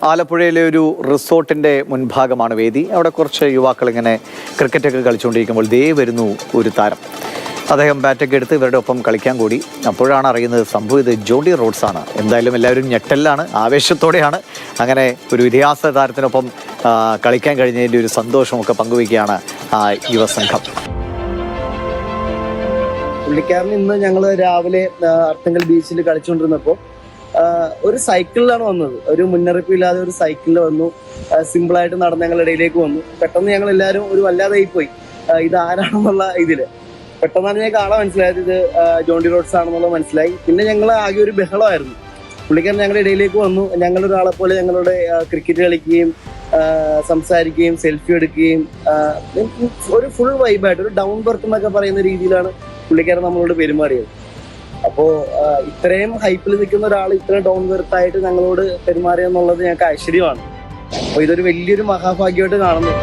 ആലപ്പുഴയിലെ ഒരു റിസോർട്ടിൻ്റെ മുൻഭാഗമാണ് വേദി. അവിടെ കുറച്ച് യുവാക്കൾ ഇങ്ങനെ ക്രിക്കറ്റൊക്കെ കളിച്ചുകൊണ്ടിരിക്കുമ്പോൾ ദേ വരുന്നു ഒരു താരം. അദ്ദേഹം ബാറ്റൊക്കെ എടുത്ത് ഇവരുടെ ഒപ്പം കളിക്കാൻ കൂടി. അപ്പോഴാണ് അറിയുന്നത് സംഭവം ഇത് ജോണ്ടി റോഡ്സ് ആണ്. എന്തായാലും എല്ലാവരും ഞെട്ടലിലാണ്, ആവേശത്തോടെയാണ്. അങ്ങനെ ഒരു ഇതിഹാസ താരത്തിനൊപ്പം കളിക്കാൻ കഴിഞ്ഞതിൻ്റെ ഒരു സന്തോഷമൊക്കെ പങ്കുവയ്ക്കുകയാണ് ആ യുവസംഘം. പുള്ളിക്കാരൻ ഇന്ന് ഞങ്ങൾ രാവിലെ അർത്തങ്കൽ ബീച്ചിൽ കളിച്ചുകൊണ്ടിരുന്നപ്പോൾ ഒരു സൈക്കിളിലാണ് വന്നത്. ഒരു മുന്നറിയിപ്പില്ലാതെ ഒരു സൈക്കിളിൽ വന്നു, സിമ്പിളായിട്ട് നടന്ന് ഞങ്ങളുടെ ഇടയിലേക്ക് വന്നു. പെട്ടെന്ന് ഞങ്ങൾ എല്ലാവരും ഒരു വല്ലാതായി പോയി, ഇത് ആരാണെന്നുള്ള ഇതില്. പെട്ടെന്നാണ് ഞാൻ കാണാൻ മനസ്സിലായത് ഇത് ജോണ്ടി റോഡ്സ് ആണെന്നുള്ളത് മനസ്സിലായി. പിന്നെ ഞങ്ങൾ ആകെ ഒരു ബഹളമായിരുന്നു. പുള്ളിക്കാരൻ ഞങ്ങളുടെ ഇടയിലേക്ക് വന്നു. ഞങ്ങളൊരാളെ പോലെ ഞങ്ങളുടെ ക്രിക്കറ്റ് കളിക്കുകയും സംസാരിക്കുകയും സെൽഫി എടുക്കുകയും ഒരു ഫുൾ വൈബായിട്ട് ഒരു ഡൗൺ ബർത്ത് എന്നൊക്കെ പറയുന്ന രീതിയിലാണ് പുള്ളിക്കാരൻ നമ്മളോട് പെരുമാറിയത്. അപ്പോൾ ഇത്രയും ഹൈപ്പിൽ നിൽക്കുന്ന ഒരാൾ ഇത്രയും ഡൗൺ ബർത്തായിട്ട് ഞങ്ങളോട് പെരുമാറിയെന്നുള്ളത് ഞങ്ങൾക്ക് ആശ്ചര്യമാണ്. അപ്പോൾ ഇതൊരു വലിയൊരു മഹാഭാഗ്യമായിട്ട് കാണുന്നു.